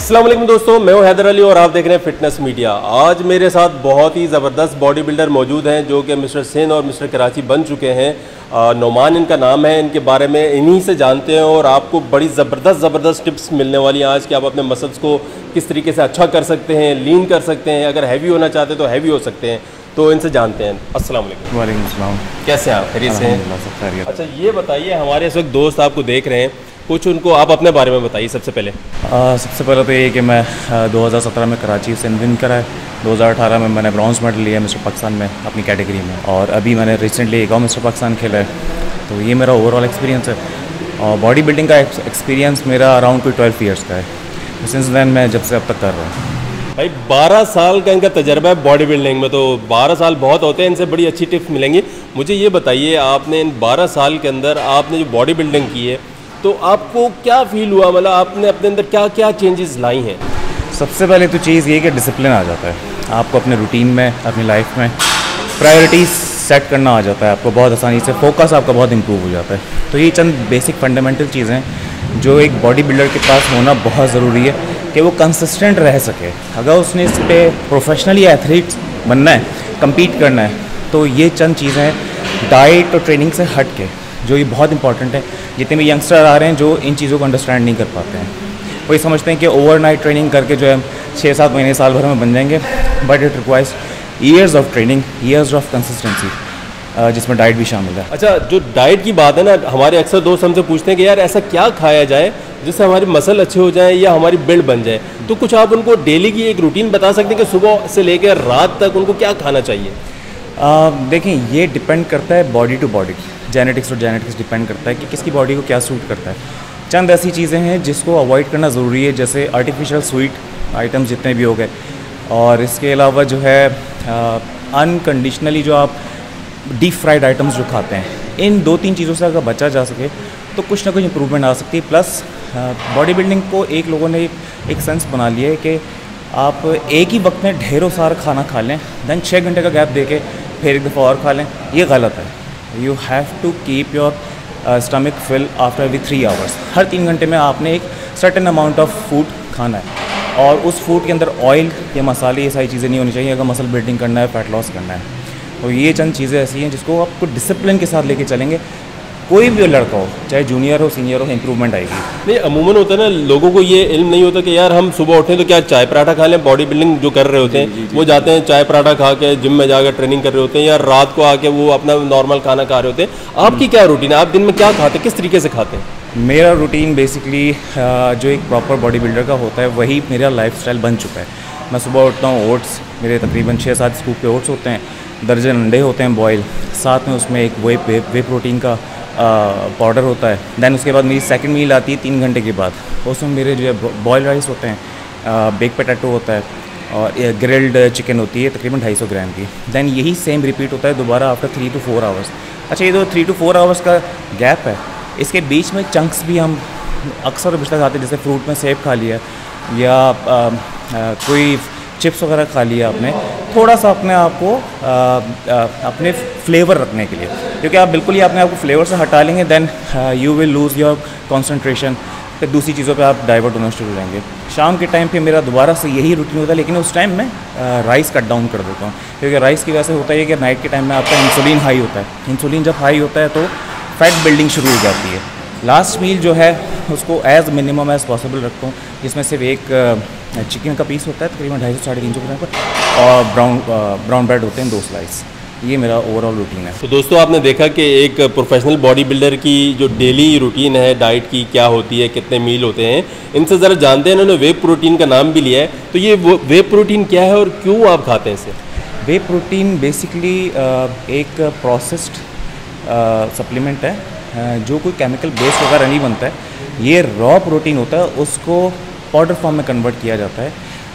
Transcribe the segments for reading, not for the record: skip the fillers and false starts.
अस्सलाम वालेकुम दोस्तों, मैं हूं हैदर अली और आप देख रहे हैं फिटनेस मीडिया। आज मेरे साथ बहुत ही ज़बरदस्त बॉडी बिल्डर मौजूद हैं जो कि मिस्टर सिंध और मिस्टर कराची बन चुके हैं। नोमान इनका नाम है। इनके बारे में इन्हीं से जानते हैं और आपको बड़ी ज़बरदस्त टिप्स मिलने वाली हैं आज कि आप अपने मसल्स को किस तरीके से अच्छा कर सकते हैं, लीन कर सकते हैं, अगर हैवी होना चाहते हैं तो हैवी हो सकते हैं। तो इनसे जानते हैं। अस्सलाम वालेकुम। वालेकुम अस्सलाम। कैसे हैं आप? खैरियत से हैं? सब खैरियत। अच्छा, ये बताइए, हमारे इस वक्त दोस्त आपको देख रहे हैं, कुछ उनको आप अपने बारे में बताइए सबसे पहले। सबसे पहले तो ये कि मैं 2017 में कराची से विन करा है। 2018 में मैंने ब्रॉन्ज मेडल लिया मिस्टर पाकिस्तान में अपनी कैटेगरी में, और अभी मैंने रिसेंटली एक और मिस्टर पाकिस्तान खेला है। तो ये मेरा ओवरऑल एक्सपीरियंस है। और बॉडी बिल्डिंग का एक्सपीरियंस मेरा अराउंड कोई 12 ईयर्स का है। सिंस दैन मैं जब से अब तक कर रहा हूँ। भाई 12 साल का इनका तजर्बा है बॉडी बिल्डिंग में, तो 12 साल बहुत होते हैं। इनसे बड़ी अच्छी टिप्स मिलेंगी। मुझे ये बताइए, आपने इन 12 साल के अंदर आपने जो बॉडी बिल्डिंग की है तो आपको क्या फील हुआ? मतलब आपने अपने अंदर क्या क्या चेंजेस लाई हैं? सबसे पहले तो चीज़ ये कि डिसिप्लिन आ जाता है आपको अपने रूटीन में, अपनी लाइफ में प्रायोरिटीज़ सेट करना आ जाता है आपको बहुत आसानी से। फोकस आपका बहुत इंप्रूव हो जाता है। तो ये चंद बेसिक फंडामेंटल चीज़ें हैं जो एक बॉडी बिल्डर के पास होना बहुत ज़रूरी है कि वो कंसिस्टेंट रह सके। अगर उसने इस पर प्रोफेशनली एथलीट बनना है, कम्पीट करना है, तो ये चंद चीज़ें हैं डाइट और ट्रेनिंग से हट के जो ये बहुत इंपॉर्टेंट है। जितने भी यंगस्टर आ रहे हैं जो इन चीज़ों को अंडरस्टैंड नहीं कर पाते हैं, वो ये समझते हैं कि ओवरनाइट ट्रेनिंग करके जो है 6-7 महीने साल भर में बन जाएंगे, but it requires years of training, years of consistency, जिसमें डाइट भी शामिल है। अच्छा, जो डाइट की बात है ना, हमारे अक्सर दोस्त हमसे पूछते हैं कि यार ऐसा क्या खाया जाए जिससे हमारे मसल अच्छे हो जाएं या हमारी बिल्ड बन जाए। तो कुछ आप उनको डेली की एक रूटीन बता सकते हैं कि सुबह से लेकर रात तक उनको क्या खाना चाहिए? देखें, ये डिपेंड करता है बॉडी टू बॉडी, जेनेटिक्स और जेनेटिक्स डिपेंड करता है कि किसकी बॉडी को क्या सूट करता है। चंद ऐसी चीज़ें हैं जिसको अवॉइड करना ज़रूरी है, जैसे आर्टिफिशियल स्वीट आइटम्स जितने भी हो गए, और इसके अलावा जो है अनकंडीशनली जो आप डीप फ्राइड आइटम्स जो खाते हैं, इन 2-3 चीज़ों से अगर बचा जा सके तो कुछ ना कुछ इंप्रूवमेंट आ सकती है। प्लस बॉडी बिल्डिंग को एक लोगों ने एक सेंस बना लिया है कि आप एक ही वक्त में ढेरों सारा खाना खा लें, दैन 6 घंटे का गैप दे के फिर एक दफ़ा और खा लें। ये गलत है। You have to keep your stomach fill after every 3 hours. हर 3 घंटे में आपने एक सर्टेन अमाउंट ऑफ फूड खाना है, और उस फूड के अंदर ऑयल या मसाले ये सारी चीज़ें नहीं होनी चाहिए अगर मसल बिल्डिंग करना है, फैट लॉस करना है। तो ये चंद चीज़ें ऐसी हैं जिसको आपको डिसिप्लिन के साथ लेके चलेंगे, कोई भी लड़का हो, चाहे जूनियर हो सीनियर हो, इंप्रूवमेंट आएगी। नहीं, अमूमन होता है ना, लोगों को ये इल्म नहीं होता कि यार हम सुबह उठें तो क्या चाय पराठा खा लें। बॉडी बिल्डिंग जो कर रहे होते हैं वो जाते हैं चाय पराठा खा के जिम में जाकर ट्रेनिंग कर रहे होते हैं, या रात को आके वो अपना नॉर्मल खाना खा रहे होते हैं। आपकी क्या रूटीन है? आप दिन में क्या खाते हैं, किस तरीके से खाते हैं? मेरा रूटीन बेसिकली जो एक प्रॉपर बॉडी बिल्डर का होता है वही मेरा लाइफस्टाइल बन चुका है। मैं सुबह उठता हूँ, ओट्स मेरे तकरीबन 6-7 स्कूप के ओट्स होते हैं, दर्जन अंडे होते हैं बॉयल, साथ में उसमें एक वे प्रोटीन का पाउडर होता है। दैन उसके बाद मेरी सेकंड मील आती है 3 घंटे के बाद, उसमें मेरे जो है बॉयल राइस होते हैं, बेक पोटैटो होता है, और ग्रिल्ड चिकन होती है तकरीबन 250 ग्राम की। दैन यही सेम रिपीट होता है दोबारा आफ्टर 3 to 4 आवर्स। अच्छा, ये जो 3 to 4 आवर्स का गैप है, इसके बीच में चंक्स भी हम अक्सर बिस्तर खाते हैं, जैसे फ्रूट में सेब खा लिया या कोई चिप्स वगैरह खा लिया आपने, थोड़ा सा अपने आप को अपने फ्लेवर रखने के लिए, क्योंकि आप बिल्कुल ही अपने आप को फ्लेवर से हटा लेंगे then you will lose your concentration, फिर दूसरी चीज़ों पे आप डाइवर्ट होना शुरू हो जाएंगे। शाम के टाइम पे मेरा दोबारा से यही रूटीन होता है, लेकिन उस टाइम मैं राइस कट डाउन कर देता हूँ, क्योंकि राइस की वजह से होता है कि नाइट के टाइम में आपका इंसुलिन हाई होता है। इंसुलिन जब हाई होता है तो फैट बिल्डिंग शुरू हो जाती है। लास्ट मील जो है उसको एज़ मिनिमम एज़ पॉसिबल रखता हूँ, जिसमें सिर्फ एक चिकन का पीस होता है तकरीबन 250-350 ग्राम का, और ब्राउन ब्रेड होते हैं 2 स्लाइस। ये मेरा ओवरऑल रूटीन है। तो दोस्तों, आपने देखा कि एक प्रोफेशनल बॉडी बिल्डर की जो डेली रूटीन है डाइट की क्या होती है, कितने मील होते हैं, इनसे ज़रा जानते हैं। इन्होंने वे प्रोटीन का नाम भी लिया है, तो ये वे प्रोटीन क्या है और क्यों आप खाते हैं इसे? वे प्रोटीन बेसिकली एक प्रोसेस्ड सप्लीमेंट है जो कोई केमिकल बेस्ड वगैरह नहीं बनता है। ये रॉ प्रोटीन होता है, उसको पाउडर फॉर्म में कन्वर्ट किया जाता है।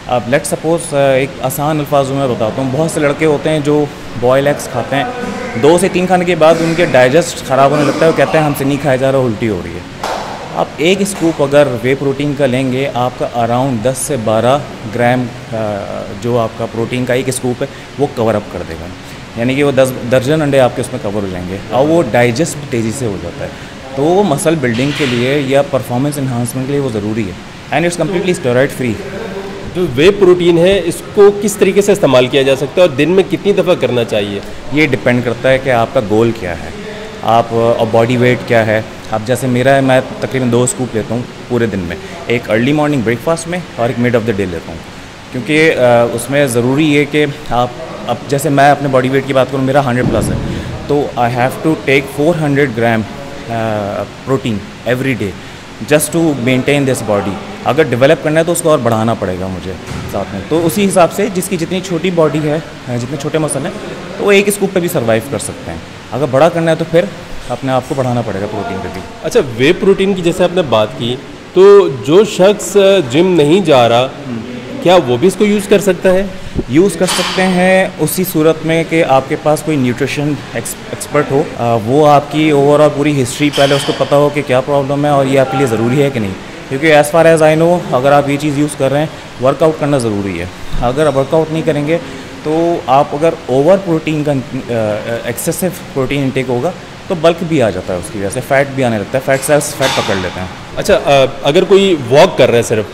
अब लेट्स सपोज एक आसान अल्फाजों में बताता हूँ। बहुत से लड़के होते हैं जो बॉयल एग्स खाते हैं, 2 से 3 खाने के बाद उनके डाइजेस्ट ख़राब होने लगता है, वो कहते हैं हमसे नहीं खाया जा रहा, उल्टी हो रही है। आप एक स्कूप अगर वे प्रोटीन का लेंगे, आपका अराउंड 10 से 12 ग्राम जो आपका प्रोटीन का एक स्कूप है वो कवर अप कर देगा, यानी कि वो 10 दर्जन अंडे आपके उसमें कवर हो जाएंगे, और वो डाइजेस्ट तेज़ी से हो जाता है। तो मसल बिल्डिंग के लिए या परफॉर्मेंस इन्हांसमेंट के लिए वो ज़रूरी है। And it's completely steroid free. जो वे प्रोटीन है इसको किस तरीके से इस्तेमाल किया जा सकता है और दिन में कितनी दफ़ा करना चाहिए? ये डिपेंड करता है कि आपका गोल क्या है, आप और बॉडी वेट क्या है। अब जैसे मेरा है, मैं तकरीबन 2 स्कूप लेता हूँ पूरे दिन में, एक अर्ली मॉर्निंग ब्रेकफास्ट में और एक मिड ऑफ द डे लेता हूँ, क्योंकि उसमें ज़रूरी है कि आप, अब जैसे मैं अपने बॉडी वेट की बात करूँ, मेरा 100+ है, तो I have to take 400 gram protein every day just to maintain this body. अगर डेवलप करना है तो उसको और बढ़ाना पड़ेगा मुझे साथ में। तो उसी हिसाब से जिसकी जितनी छोटी बॉडी है, जितने छोटे मसल हैं, तो वो एक स्कूप पे भी सर्वाइव कर सकते हैं। अगर बड़ा करना है तो फिर अपने आप को बढ़ाना पड़ेगा प्रोटीन पे भी। अच्छा, वे प्रोटीन की जैसे आपने बात की, तो जो शख्स जिम नहीं जा रहा, क्या वो भी इसको यूज़ कर सकता है? यूज़ कर सकते हैं उसी सूरत में कि आपके पास कोई न्यूट्रिशन एक्सपर्ट हो, वो आपकी ओवरऑल पूरी हिस्ट्री पहले उसको पता हो कि क्या प्रॉब्लम है और ये आपके लिए ज़रूरी है कि नहीं। क्योंकि as far as I know, अगर आप ये चीज़ यूज़ कर रहे हैं, वर्कआउट करना ज़रूरी है। अगर वर्कआउट नहीं करेंगे तो आप, अगर ओवर प्रोटीन का एक्सेसिव प्रोटीन इंटेक होगा तो बल्क भी आ जाता है, उसकी वजह से फैट भी आने लगता है, फैट सेल्स फैट पकड़ लेते हैं। अच्छा, अगर कोई वॉक कर रहा है सिर्फ,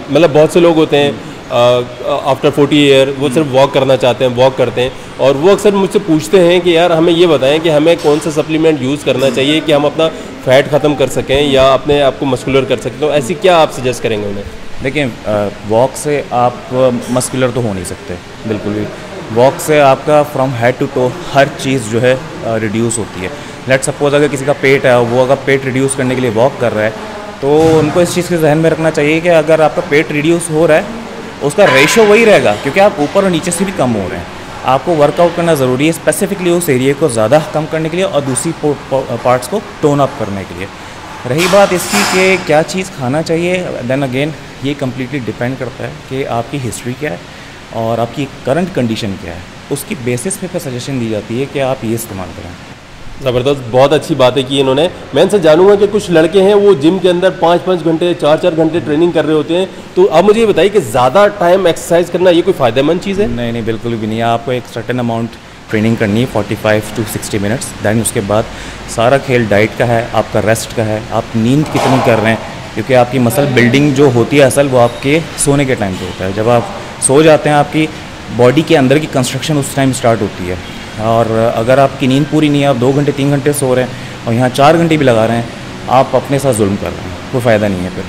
मतलब बहुत से लोग होते हैं आफ्टर 40 ईयर वो सिर्फ वॉक करना चाहते हैं, वॉक करते हैं, और वो अक्सर मुझसे पूछते हैं कि यार हमें ये बताएं कि हमें कौन सा सप्लीमेंट यूज़ करना चाहिए कि हम अपना फैट ख़त्म कर सकें या अपने आप को मस्कुलर कर सकें। तो ऐसी क्या आप सजेस्ट करेंगे उन्हें? देखिए, वॉक से आप मस्कुलर तो हो नहीं सकते बिल्कुल भी। वॉक से आपका फ्रॉम हेड टू टो हर चीज़ जो है रिड्यूस होती है। लेट सपोज अगर किसी का पेट है, वो अगर पेट रिड्यूस करने के लिए वॉक कर रहा है, तो उनको इस चीज़ के जहन में रखना चाहिए कि अगर आपका पेट रिड्यूस हो रहा है, उसका रेशो वही रहेगा, क्योंकि आप ऊपर और नीचे से भी कम हो रहे हैं। आपको वर्कआउट करना ज़रूरी है स्पेसिफिकली उस एरिया को ज़्यादा कम करने के लिए और दूसरी पार्ट्स को टोन अप करने के लिए। रही बात इसकी कि क्या चीज़ खाना चाहिए, देन अगेन ये कम्प्लीटली डिपेंड करता है कि आपकी हिस्ट्री क्या है और आपकी करंट कंडीशन क्या है, उसकी बेसिस पे सजेशन दी जाती है कि आप ये इस्तेमाल करें। ज़बरदस्त, बहुत अच्छी बातें की इन्होंने। मैं इनसे जानूंगा कि कुछ लड़के हैं वो जिम के अंदर 5-5 घंटे 4-4 घंटे ट्रेनिंग कर रहे होते हैं, तो आप मुझे ये बताइए कि ज़्यादा टाइम एक्सरसाइज करना ये कोई फ़ायदेमंद चीज़ है? नहीं, बिल्कुल भी नहीं। आपको एक सर्टेन अमाउंट ट्रेनिंग करनी है, 45 to 60 मिनट्स। दैन उसके बाद सारा खेल डाइट का है, आपका रेस्ट का है, आप नींद कितनी कर रहे हैं, क्योंकि आपकी मसल बिल्डिंग जो होती है असल, वो आपके सोने के टाइम पे होता है। जब आप सो जाते हैं, आपकी बॉडी के अंदर की कंस्ट्रक्शन उस टाइम स्टार्ट होती है। और अगर आपकी नींद पूरी नहीं है, आप 2 घंटे 3 घंटे सो रहे हैं और यहाँ 4 घंटे भी लगा रहे हैं, आप अपने साथ जुल्म कर रहे हैं, कोई फ़ायदा नहीं है फिर।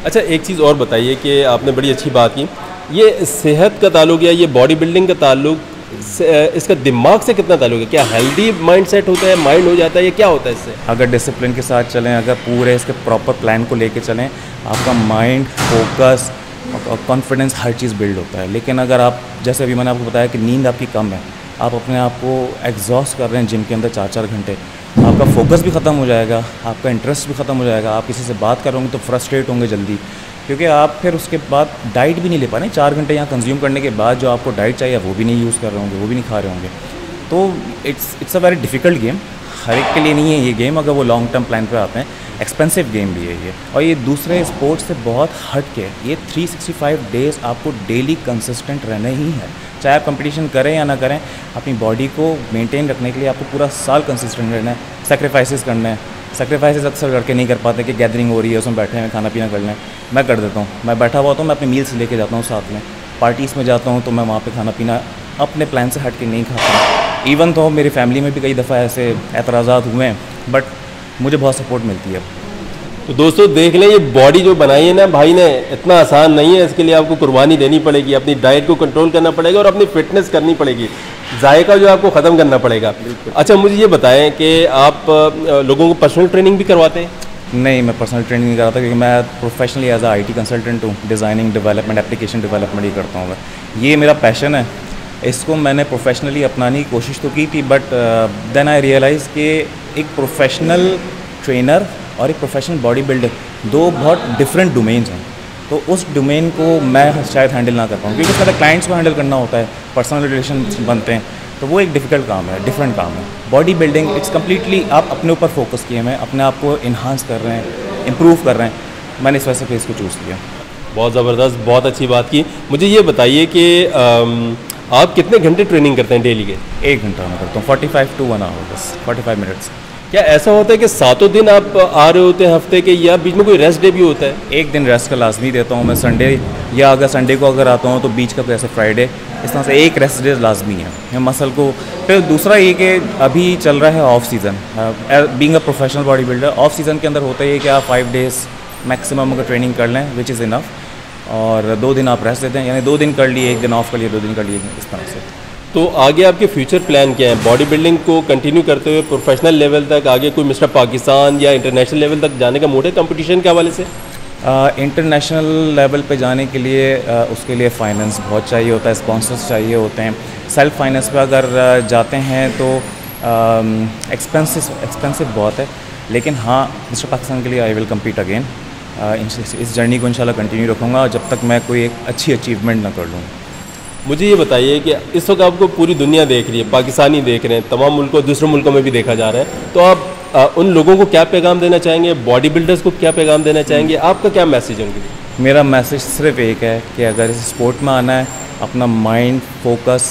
अच्छा, एक चीज़ और बताइए कि आपने बड़ी अच्छी बात की, ये सेहत का ताल्लुक या ये बॉडी बिल्डिंग का ताल्लुक इसका दिमाग से कितना ताल्लुक है? क्या हेल्दी माइंड सेट होता है, माइंड हो जाता है, ये क्या होता है इससे? अगर डिसिप्लिन के साथ चलें, अगर पूरे इसके प्रॉपर प्लान को लेके चलें, आपका माइंड, फोकस और कॉन्फिडेंस हर चीज़ बिल्ड होता है। लेकिन अगर आप, जैसे अभी मैंने आपको बताया कि नींद आपकी कम है, आप अपने आप को एग्जॉस्ट कर रहे हैं जिम के अंदर 4-4 घंटे, आपका फोकस भी ख़त्म हो जाएगा, आपका इंटरेस्ट भी ख़त्म हो जाएगा, आप किसी से बात कर रहे होंगे तो फ्रस्ट्रेट होंगे जल्दी, क्योंकि आप फिर उसके बाद डाइट भी नहीं ले पा रहे। 4 घंटे यहाँ कंज्यूम करने के बाद जो आपको डाइट चाहिए वो भी नहीं यूज़ कर रहे होंगे, वो भी नहीं खा रहे होंगे। तो it's a very difficult game, हर एक के लिए नहीं है ये गेम, अगर वो लॉन्ग टर्म प्लान पे आते हैं। एक्सपेंसिव गेम भी है ये, और ये दूसरे स्पोर्ट्स से बहुत हट के, ये 365 डेज़ आपको डेली कंसिस्टेंट रहना ही है। चाहे आप कंपटीशन करें या ना करें, अपनी बॉडी को मेंटेन रखने के लिए आपको पूरा साल कंसिस्टेंट रहना है, सेक्रीफाइसेस करना है। सेक्रीफाइसेस अक्सर लड़के नहीं कर पाते कि गैदरिंग हो रही है, उसमें बैठे हैं, खाना पीना कर लें। मैं कर देता हूँ, मैं बैठा हुआ तो मैं अपने मील्स लेके जाता हूँ साथ में। पार्टीज़ में जाता हूँ तो मैं वहाँ पे खाना पीना अपने प्लान से हट के नहीं खाता। इवन तो मेरी फैमिली में भी कई दफ़ा ऐसे एतराज़ात हुए हैं, बट मुझे बहुत सपोर्ट मिलती है। तो दोस्तों देख लें, ये बॉडी जो बनाई है ना भाई ने, इतना आसान नहीं है। इसके लिए आपको कुर्बानी देनी पड़ेगी, अपनी डाइट को कंट्रोल करना पड़ेगा और अपनी फिटनेस करनी पड़ेगी, जायका जो आपको ख़त्म करना पड़ेगा। अच्छा, मुझे ये बताएं कि आप लोगों को पर्सनल ट्रेनिंग भी करवाते हैं? नहीं, मैं पर्सनल ट्रेनिंग नहीं कराता, क्योंकि मैं प्रोफेशनली एज IT कंसल्टेंट हूँ। डिज़ाइनिंग, डेवलपमेंट, एप्लीकेशन डेवलपमेंट ही करता हूँ मैं। ये मेरा पैशन है, इसको मैंने प्रोफेशनली अपनाने की कोशिश तो की थी, बट देन आई रियलाइज़ कि एक प्रोफेशनल ट्रेनर और एक प्रोफेशनल बॉडी बिल्डर दो बहुत डिफरेंट डोमेन्स हैं। तो उस डोमेन को मैं शायद हैंडल ना कर पाऊँ, क्योंकि उसके अंदर क्लाइंट्स को हैंडल करना होता है, पर्सनल रिलेशन बनते हैं, तो वो एक डिफ़िकल्ट काम है, डिफरेंट काम है। बॉडी बिल्डिंग इट्स कम्प्लीटली आप अपने ऊपर फोकस किए हैं, अपने आप को इन्हांस कर रहे हैं, इम्प्रूव कर रहे हैं। मैंने इस वजह से इसको चूज़ किया। बहुत ज़बरदस्त, बहुत अच्छी बात की। मुझे ये बताइए कि आप कितने घंटे ट्रेनिंग करते हैं डेली के? 1 घंटा मैं करता हूँ, 45 to 1 hour, बस 45 मिनट्स। क्या ऐसा होता है कि सातों दिन आप आ रहे होते हैं हफ्ते के, या बीच में कोई रेस्ट डे भी होता है? एक दिन रेस्ट का लाजमी देता हूँ मैं संडे, या अगर संडे को अगर आता हूँ तो बीच का जैसे फ्राइडे, इस तरह से एक रेस्ट डे लाजमी है मसल को। फिर दूसरा ये कि अभी चल रहा है of season, being a professional body builder of season के अंदर होता है कि आप 5 डेज़ मैक्सिमम अगर ट्रेनिंग कर लें विच इज़ इनफ, और 2 दिन आप रेस्ट देते हैं, यानी 2 दिन कर लिए, 1 दिन ऑफ कर लिए, 2 दिन कर लिए, इस तरह से। तो आगे आपके फ्यूचर प्लान क्या हैं? बॉडी बिल्डिंग को कंटिन्यू करते हुए प्रोफेशनल लेवल तक आगे कोई मिस्टर पाकिस्तान या इंटरनेशनल लेवल तक जाने का मूड है कंपटीशन के हवाले से? इंटरनेशनल लेवल पे जाने के लिए उसके लिए फ़ाइनेंस बहुत चाहिए होता है, स्पॉन्सर्स चाहिए होते हैं। सेल्फ फाइनेंस पे अगर जाते हैं तो एक्सपेंसिव बहुत है, लेकिन हाँ मिस्टर पाकिस्तान के लिए आई विल कम्पीट अगेन। इस जर्नी को इंशाल्लाह कंटिन्यू रखूँगा जब तक मैं कोई एक अच्छी अचीवमेंट ना कर लूँ। मुझे ये बताइए कि इस वक्त आपको पूरी दुनिया देख रही है, पाकिस्तानी देख रहे हैं, तमाम मुल्कों दूसरे मुल्कों में भी देखा जा रहा है, तो आप उन लोगों को क्या पैगाम देना चाहेंगे? बॉडी बिल्डर्स को क्या पैगाम देना चाहेंगे? आपका क्या मैसेज है उनके लिए? मेरा मैसेज सिर्फ एक है कि अगर इस स्पोर्ट में आना है, अपना माइंड फोकस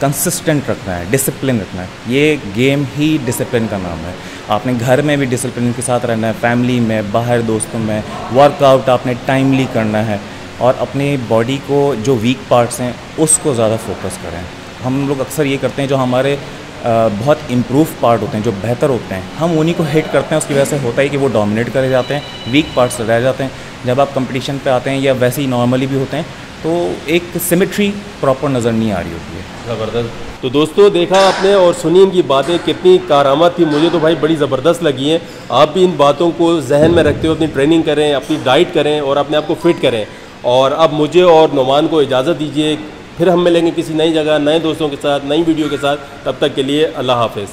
कंसिस्टेंट रखना है, डिसिप्लिन रखना है। ये गेम ही डिसिप्लिन का नाम है। आपने घर में भी डिसिप्लिन के साथ रहना है, फैमिली में, बाहर दोस्तों में, वर्कआउट आपने टाइमली करना है, और अपनी बॉडी को जो वीक पार्ट्स हैं उसको ज़्यादा फोकस करें। हम लोग अक्सर ये करते हैं जो हमारे बहुत इम्प्रूव पार्ट होते हैं, जो बेहतर होते हैं, हम उन्हीं को हिट करते हैं। उसकी वजह से होता है कि वो डोमिनेट करे जाते हैं, वीक पार्ट्स रह जाते हैं। जब आप कंपटीशन पे आते हैं या वैसे ही नॉर्मली भी होते हैं तो एक सिमेट्री प्रॉपर नज़र नहीं आ रही होती है। ज़बरदस्त। तो दोस्तों देखा आपने और सुनी इनकी बातें, कितनी कारामत थी, मुझे तो भाई बड़ी ज़बरदस्त लगी हैं। आप भी इन बातों को जहन में रखते हुए अपनी ट्रेनिंग करें, अपनी डाइट करें और अपने आप को फिट करें। और अब मुझे और नोमान को इजाज़त दीजिए, फिर हम मिलेंगे किसी नई जगह, नए दोस्तों के साथ, नई वीडियो के साथ। तब तक के लिए अल्लाह हाफ़िज़।